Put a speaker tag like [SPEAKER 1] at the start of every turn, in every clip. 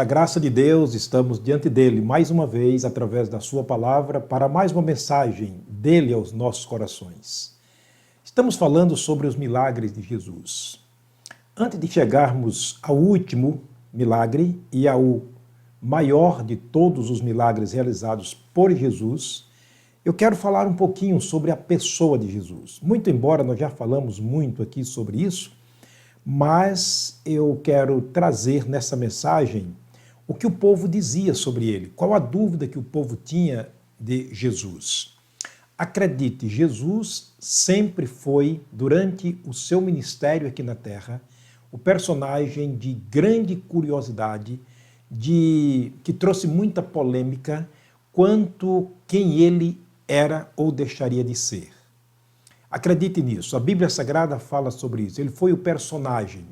[SPEAKER 1] Pela graça de Deus, estamos diante dele mais uma vez, através da sua palavra, para mais uma mensagem dele aos nossos corações. Estamos falando sobre os milagres de Jesus. Antes de chegarmos ao último milagre e ao maior de todos os milagres realizados por Jesus, eu quero falar um pouquinho sobre a pessoa de Jesus. Muito embora nós já falamos muito aqui sobre isso, mas eu quero trazer nessa mensagem o que o povo dizia sobre ele, qual a dúvida que o povo tinha de Jesus. Acredite, Jesus sempre foi, durante o seu ministério aqui na Terra, o personagem de grande curiosidade, que trouxe muita polêmica quanto quem ele era ou deixaria de ser. Acredite nisso, a Bíblia Sagrada fala sobre isso. Ele foi o personagem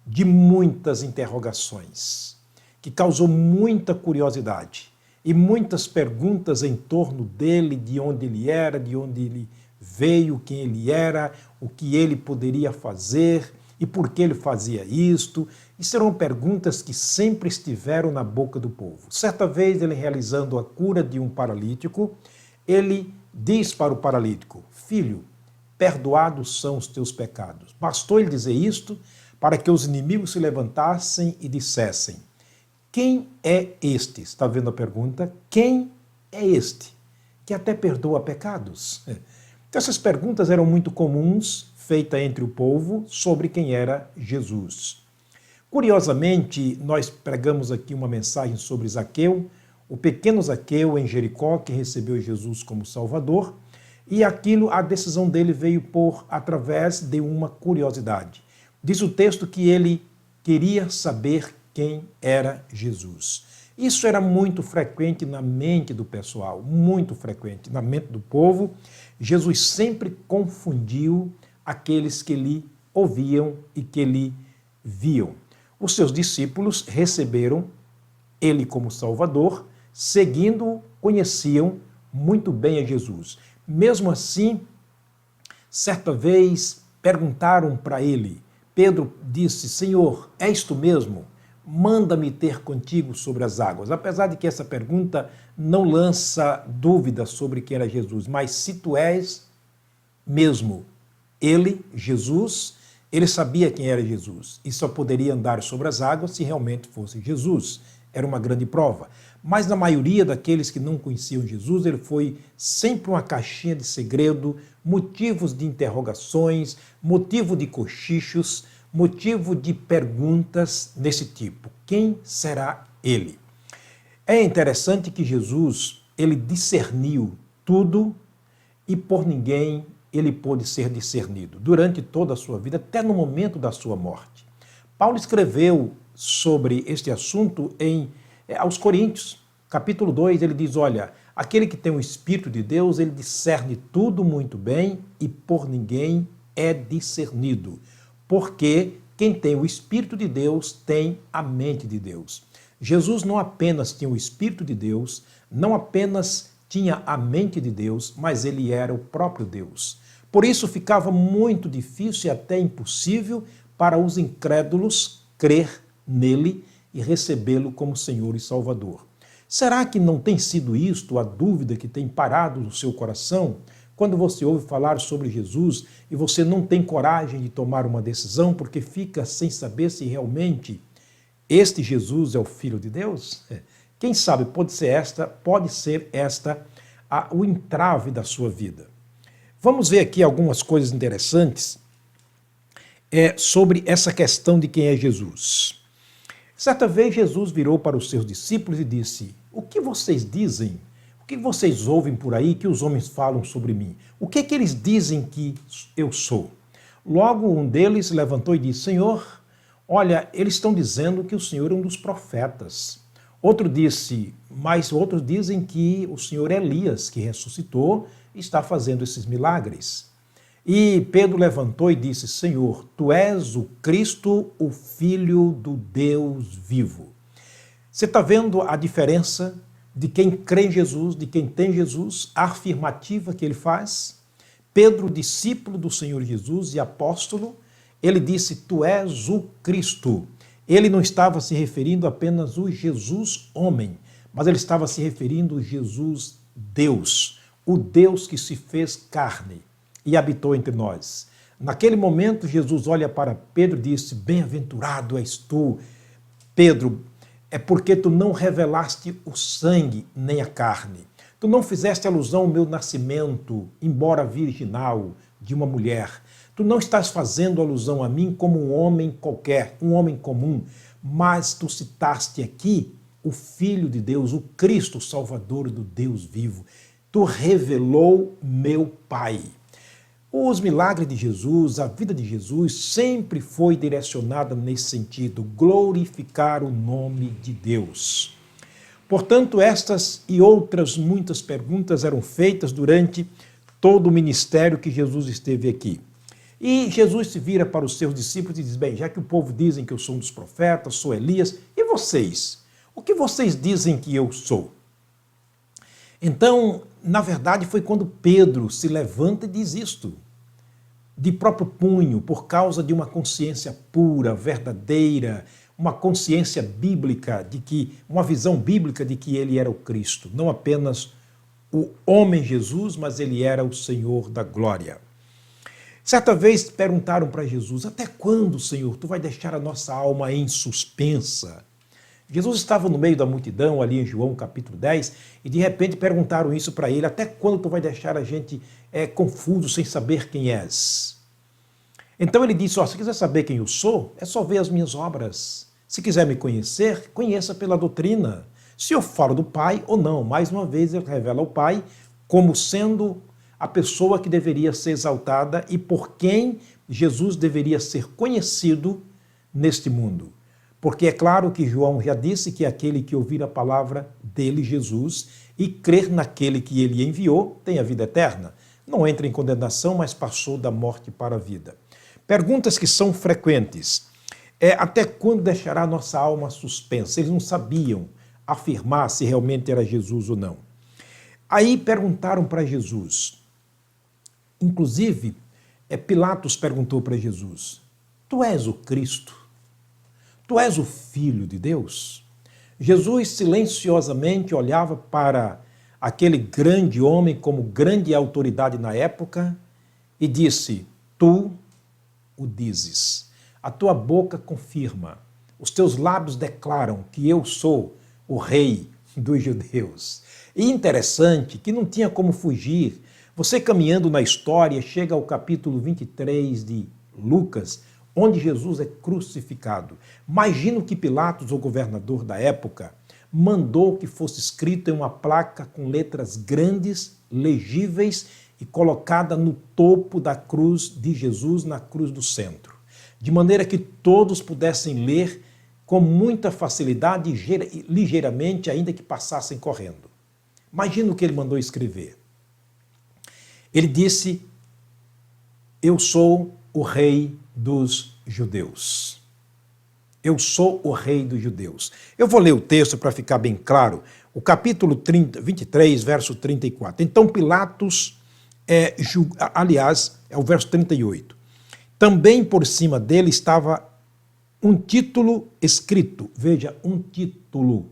[SPEAKER 1] de muitas interrogações, que causou muita curiosidade e muitas perguntas em torno dele, de onde ele era, de onde ele veio, quem ele era, o que ele poderia fazer e por que ele fazia isto. E serão perguntas que sempre estiveram na boca do povo. Certa vez, ele realizando a cura de um paralítico, ele diz para o paralítico: filho, perdoados são os teus pecados. Bastou ele dizer isto para que os inimigos se levantassem e dissessem: quem é este? Está vendo a pergunta? Quem é este que até perdoa pecados? Então, essas perguntas eram muito comuns, feitas entre o povo, sobre quem era Jesus. Curiosamente, nós pregamos aqui uma mensagem sobre Zaqueu, o pequeno Zaqueu em Jericó, que recebeu Jesus como Salvador, e a decisão dele veio através de uma curiosidade. Diz o texto que ele queria saber quem era Jesus. Isso era muito frequente na mente do pessoal, muito frequente na mente do povo. Jesus sempre confundiu aqueles que lhe ouviam e que lhe viam. Os seus discípulos receberam ele como Salvador, seguindo-o, conheciam muito bem a Jesus. Mesmo assim, certa vez perguntaram para ele, Pedro disse: Senhor, és tu mesmo? Manda-me ter contigo sobre as águas. Apesar de que essa pergunta não lança dúvida sobre quem era Jesus, mas se tu és mesmo ele, Jesus, ele sabia quem era Jesus e só poderia andar sobre as águas se realmente fosse Jesus. Era uma grande prova. Mas na maioria daqueles que não conheciam Jesus, ele foi sempre uma caixinha de segredo, motivos de interrogações, motivo de cochichos, motivo de perguntas desse tipo. Quem será ele? É interessante que Jesus, ele discerniu tudo e por ninguém ele pôde ser discernido durante toda a sua vida, até no momento da sua morte. Paulo escreveu sobre este assunto aos Coríntios, capítulo 2, ele diz, olha, aquele que tem o Espírito de Deus, ele discerne tudo muito bem e por ninguém é discernido, porque quem tem o Espírito de Deus tem a mente de Deus. Jesus não apenas tinha o Espírito de Deus, não apenas tinha a mente de Deus, mas ele era o próprio Deus. Por isso ficava muito difícil e até impossível para os incrédulos crer nele e recebê-lo como Senhor e Salvador. Será que não tem sido isto a dúvida que tem parado no seu coração quando você ouve falar sobre Jesus e você não tem coragem de tomar uma decisão porque fica sem saber se realmente este Jesus é o Filho de Deus? Quem sabe pode ser esta o entrave da sua vida. Vamos ver aqui algumas coisas interessantes sobre essa questão de quem é Jesus. Certa vez Jesus virou para os seus discípulos e disse: o que vocês dizem? O que vocês ouvem por aí que os homens falam sobre mim? O que eles dizem que eu sou? Logo um deles levantou e disse: Senhor, olha, eles estão dizendo que o Senhor é um dos profetas. Outro disse, mas outros dizem que o Senhor é Elias, que ressuscitou e está fazendo esses milagres. E Pedro levantou e disse: Senhor, tu és o Cristo, o Filho do Deus vivo. Você está vendo a diferença de quem crê em Jesus, de quem tem Jesus, a afirmativa que ele faz? Pedro, discípulo do Senhor Jesus e apóstolo, ele disse: tu és o Cristo. ele não estava se referindo apenas ao Jesus homem, mas ele estava se referindo ao Jesus Deus, o Deus que se fez carne e habitou entre nós. Naquele momento, Jesus olha para Pedro e disse: bem-aventurado és tu, Pedro, é porque tu não revelaste o sangue nem a carne. Tu não fizeste alusão ao meu nascimento, embora virginal, de uma mulher. Tu não estás fazendo alusão a mim como um homem qualquer, um homem comum, mas tu citaste aqui o Filho de Deus, o Cristo, o Salvador do Deus vivo. Tu revelou meu Pai. Os milagres de Jesus, a vida de Jesus, sempre foi direcionada nesse sentido, glorificar o nome de Deus. Portanto, estas e outras muitas perguntas eram feitas durante todo o ministério que Jesus esteve aqui. E Jesus se vira para os seus discípulos e diz: bem, já que o povo dizem que eu sou um dos profetas, sou Elias, e vocês? O que vocês dizem que eu sou? Então, na verdade, foi quando Pedro se levanta e diz isto, de próprio punho, por causa de uma consciência pura, verdadeira, uma consciência bíblica, uma visão bíblica de que ele era o Cristo, não apenas o homem Jesus, mas ele era o Senhor da glória. Certa vez perguntaram para Jesus: até quando, Senhor, tu vai deixar a nossa alma em suspensa? Jesus estava no meio da multidão, ali em João capítulo 10, e de repente perguntaram isso para ele: até quando tu vai deixar a gente confuso, sem saber quem és? Então ele disse: se quiser saber quem eu sou, é só ver as minhas obras. Se quiser me conhecer, conheça pela doutrina. Se eu falo do Pai ou não, mais uma vez ele revela o Pai como sendo a pessoa que deveria ser exaltada e por quem Jesus deveria ser conhecido neste mundo. Porque é claro que João já disse que aquele que ouvir a palavra dele, Jesus, e crer naquele que ele enviou, tem a vida eterna. Não entra em condenação, mas passou da morte para a vida. Perguntas que são frequentes. Até quando deixará nossa alma suspensa? Eles não sabiam afirmar se realmente era Jesus ou não. Aí perguntaram para Jesus. Inclusive, Pilatos perguntou para Jesus: tu és o Cristo? Tu és o Filho de Deus? Jesus silenciosamente olhava para aquele grande homem como grande autoridade na época e disse: tu o dizes, a tua boca confirma, os teus lábios declaram que eu sou o rei dos judeus. E interessante que não tinha como fugir. Você caminhando na história, chega ao capítulo 23 de Lucas, onde Jesus é crucificado. Imagino que Pilatos, o governador da época, mandou que fosse escrito em uma placa com letras grandes, legíveis e colocada no topo da cruz de Jesus, na cruz do centro, de maneira que todos pudessem ler com muita facilidade e ligeiramente, ainda que passassem correndo. Imagina o que ele mandou escrever. Ele disse: eu sou o rei dos judeus. Eu sou o rei dos judeus. Eu vou ler o texto para ficar bem claro. O capítulo 23, verso 34. Então Pilatos, aliás, é o verso 38. Também por cima dele estava um título escrito. Veja, um título.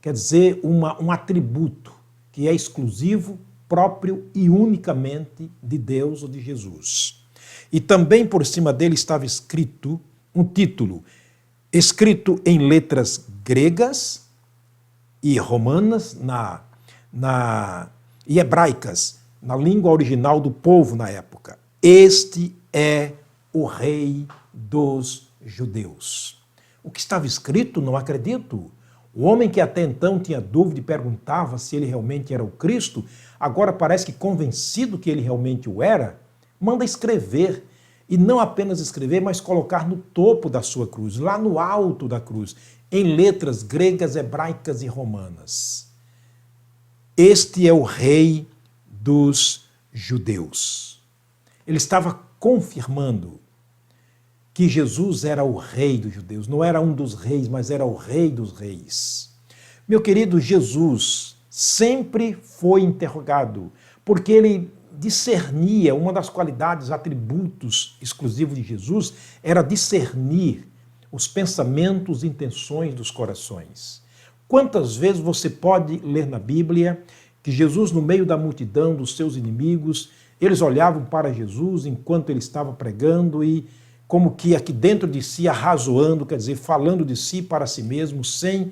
[SPEAKER 1] Quer dizer, um atributo que é exclusivo, próprio e unicamente de Deus ou de Jesus. E também por cima dele estava escrito um título, escrito em letras gregas e romanas e hebraicas, na língua original do povo na época. Este é o rei dos judeus. O que estava escrito, não acredito. O homem que até então tinha dúvida e perguntava se ele realmente era o Cristo, agora parece que convencido que ele realmente o era, manda escrever. E não apenas escrever, mas colocar no topo da sua cruz, lá no alto da cruz, em letras gregas, hebraicas e romanas. Este é o rei dos judeus. Ele estava confirmando que Jesus era o rei dos judeus. Não era um dos reis, mas era o rei dos reis. Meu querido, Jesus sempre foi interrogado, porque ele discernia, uma das qualidades, atributos exclusivos de Jesus, era discernir os pensamentos e intenções dos corações. Quantas vezes você pode ler na Bíblia que Jesus, no meio da multidão dos seus inimigos, eles olhavam para Jesus enquanto ele estava pregando e como que aqui dentro de si arrazoando, quer dizer, falando de si para si mesmo, sem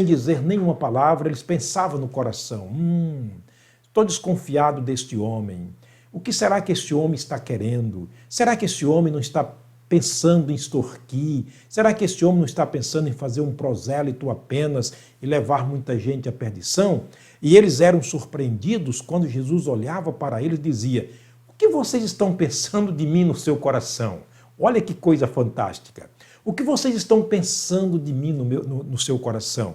[SPEAKER 1] dizer nenhuma palavra, eles pensavam no coração, estou desconfiado deste homem. O que será que este homem está querendo? Será que este homem não está pensando em extorquir? Será que este homem não está pensando em fazer um prosélito apenas e levar muita gente à perdição? E eles eram surpreendidos quando Jesus olhava para eles e dizia: o que vocês estão pensando de mim no seu coração? Olha que coisa fantástica. O que vocês estão pensando de mim no seu coração?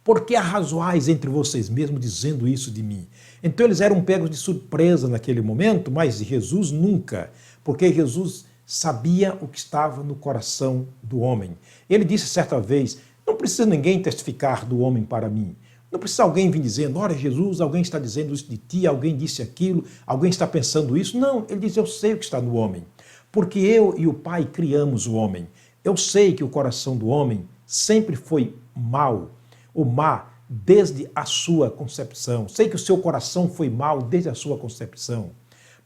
[SPEAKER 1] Por que arrazoais entre vocês mesmos dizendo isso de mim? Então eles eram pegos de surpresa naquele momento, mas Jesus nunca, porque Jesus sabia o que estava no coração do homem. Ele disse certa vez: não precisa ninguém testificar do homem para mim. Não precisa alguém vir dizendo: olha, Jesus, alguém está dizendo isso de ti, alguém disse aquilo, alguém está pensando isso. Não, ele diz: eu sei o que está no homem, porque eu e o Pai criamos o homem. Eu sei que o coração do homem sempre foi mau, ou má, desde a sua concepção. Sei que o seu coração foi mau desde a sua concepção.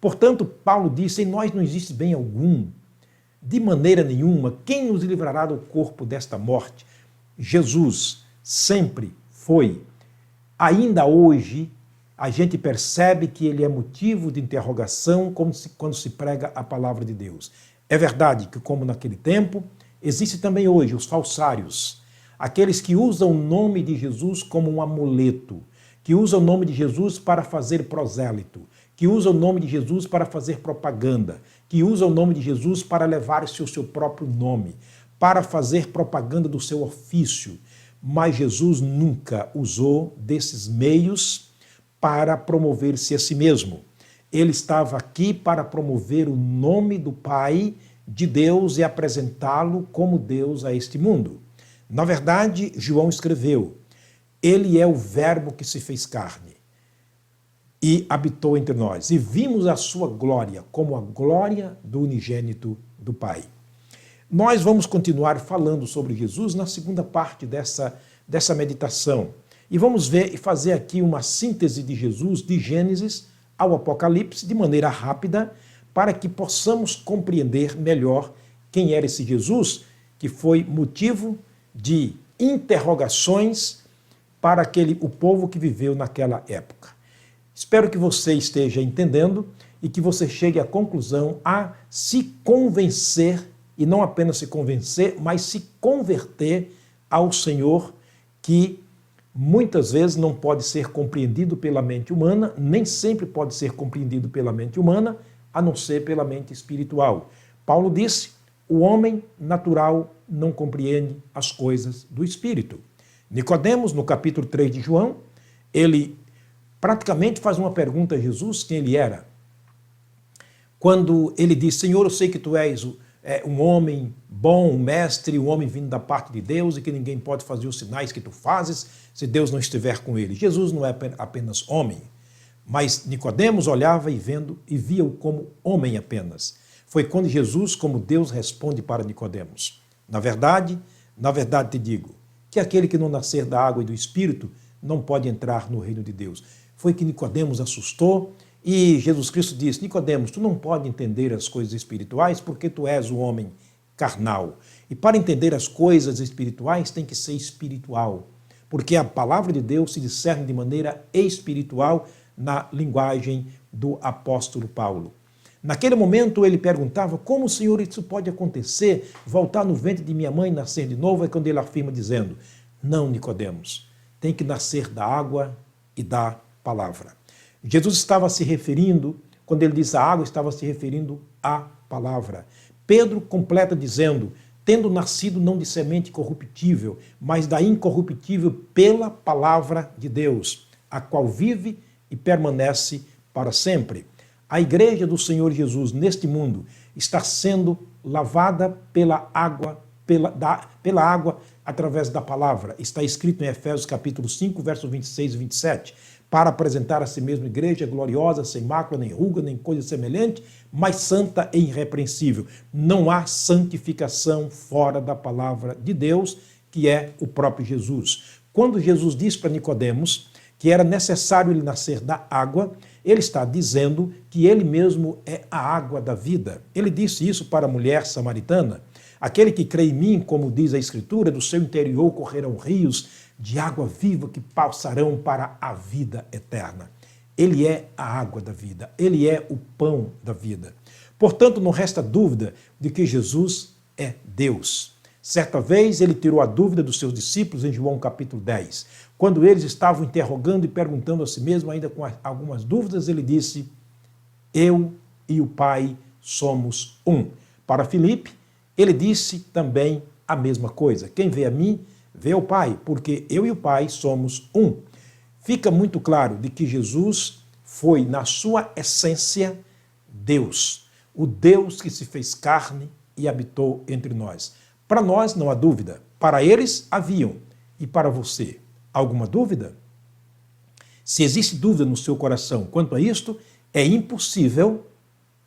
[SPEAKER 1] Portanto, Paulo disse: em nós não existe bem algum, de maneira nenhuma. Quem nos livrará do corpo desta morte? Jesus sempre foi. Ainda hoje, a gente percebe que ele é motivo de interrogação quando se prega a palavra de Deus. É verdade que, como naquele tempo, existe também hoje os falsários, aqueles que usam o nome de Jesus como um amuleto, que usam o nome de Jesus para fazer prosélito, que usam o nome de Jesus para fazer propaganda, que usam o nome de Jesus para levar-se o seu próprio nome, para fazer propaganda do seu ofício. Mas Jesus nunca usou desses meios para promover-se a si mesmo. Ele estava aqui para promover o nome do Pai, de Deus, e apresentá-lo como Deus a este mundo. Na verdade, João escreveu: ele é o verbo que se fez carne e habitou entre nós, e vimos a sua glória como a glória do unigênito do Pai. Nós vamos continuar falando sobre Jesus na segunda parte dessa meditação. E vamos ver e fazer aqui uma síntese de Jesus, de Gênesis ao Apocalipse, de maneira rápida, para que possamos compreender melhor quem era esse Jesus, que foi motivo de interrogações para o povo que viveu naquela época. Espero que você esteja entendendo e que você chegue à conclusão a se convencer, e não apenas se convencer, mas se converter ao Senhor, que muitas vezes não pode ser compreendido pela mente humana, nem sempre pode ser compreendido pela mente humana, a não ser pela mente espiritual. Paulo disse: o homem natural não compreende as coisas do Espírito. Nicodemos, no capítulo 3 de João, ele praticamente faz uma pergunta a Jesus, quem ele era. Quando ele diz: Senhor, eu sei que tu és um homem bom, um mestre, um homem vindo da parte de Deus e que ninguém pode fazer os sinais que tu fazes se Deus não estiver com ele. Jesus não é apenas homem, mas Nicodemos olhava e via-o como homem apenas. Foi quando Jesus, como Deus, responde para Nicodemos: na verdade te digo, que aquele que não nascer da água e do Espírito não pode entrar no reino de Deus. Foi que Nicodemos assustou e Jesus Cristo disse: Nicodemos, tu não pode entender as coisas espirituais porque tu és um homem carnal. E para entender as coisas espirituais tem que ser espiritual, porque a palavra de Deus se discerne de maneira espiritual na linguagem do apóstolo Paulo. Naquele momento ele perguntava: como, Senhor, isso pode acontecer? Voltar no ventre de minha mãe e nascer de novo? É quando ele afirma dizendo: não, Nicodemos, tem que nascer da água e da palavra. Jesus estava se referindo, quando ele diz a água, estava se referindo à palavra. Pedro completa dizendo: tendo nascido não de semente corruptível, mas da incorruptível pela palavra de Deus, a qual vive e permanece para sempre. A igreja do Senhor Jesus neste mundo está sendo lavada pela água através da palavra. Está escrito em Efésios capítulo 5, versos 26 e 27. para apresentar a si mesmo igreja gloriosa, sem mácula, nem ruga, nem coisa semelhante, mas santa e irrepreensível. Não há santificação fora da palavra de Deus, que é o próprio Jesus. Quando Jesus diz para Nicodemos que era necessário ele nascer da água, ele está dizendo que ele mesmo é a água da vida. Ele disse isso para a mulher samaritana. Aquele que crê em mim, como diz a Escritura, do seu interior correrão rios de água viva que passarão para a vida eterna. Ele é a água da vida, ele é o pão da vida. Portanto, não resta dúvida de que Jesus é Deus. Certa vez ele tirou a dúvida dos seus discípulos em João capítulo 10. Quando eles estavam interrogando e perguntando a si mesmo, ainda com algumas dúvidas, ele disse: eu e o Pai somos um. Para Filipe, ele disse também a mesma coisa. Quem vê a mim, vê o Pai, porque eu e o Pai somos um. Fica muito claro de que Jesus foi, na sua essência, Deus. O Deus que se fez carne e habitou entre nós. Para nós não há dúvida, para eles haviam. E para você, alguma dúvida? Se existe dúvida no seu coração quanto a isto, é impossível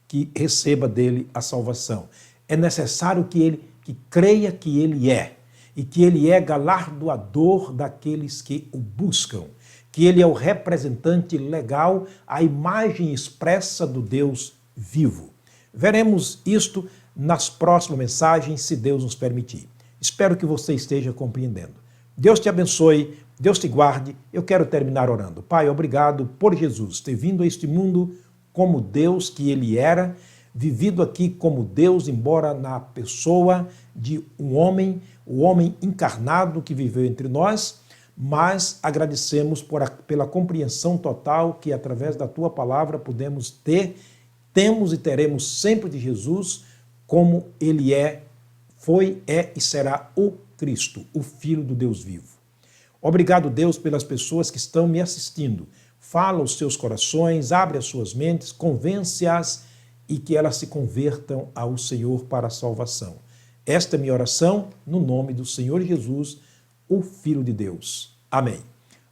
[SPEAKER 1] que receba dele a salvação. É necessário que creia que ele é, e que ele é galardoador daqueles que o buscam, que ele é o representante legal, a imagem expressa do Deus vivo. Veremos isto nas próximas mensagens, se Deus nos permitir. Espero que você esteja compreendendo. Deus te abençoe, Deus te guarde. Eu quero terminar orando. Pai, obrigado por Jesus ter vindo a este mundo como Deus que ele era, vivido aqui como Deus, embora na pessoa de um homem, o homem encarnado que viveu entre nós, mas agradecemos pela compreensão total que através da tua palavra podemos ter, temos e teremos sempre de Jesus, como ele é, foi, é e será o Cristo, o Filho do Deus vivo. Obrigado, Deus, pelas pessoas que estão me assistindo. Fala os seus corações, abre as suas mentes, convence-as e que elas se convertam ao Senhor para a salvação. Esta é minha oração no nome do Senhor Jesus, o Filho de Deus. Amém.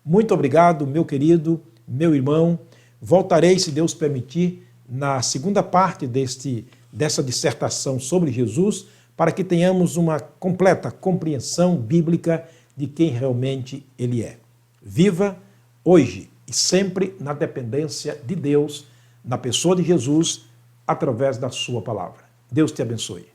[SPEAKER 1] Muito obrigado, meu querido, meu irmão. Voltarei, se Deus permitir, na segunda parte dessa dissertação sobre Jesus, para que tenhamos uma completa compreensão bíblica de quem realmente ele é. Viva hoje e sempre na dependência de Deus, na pessoa de Jesus, através da sua palavra. Deus te abençoe.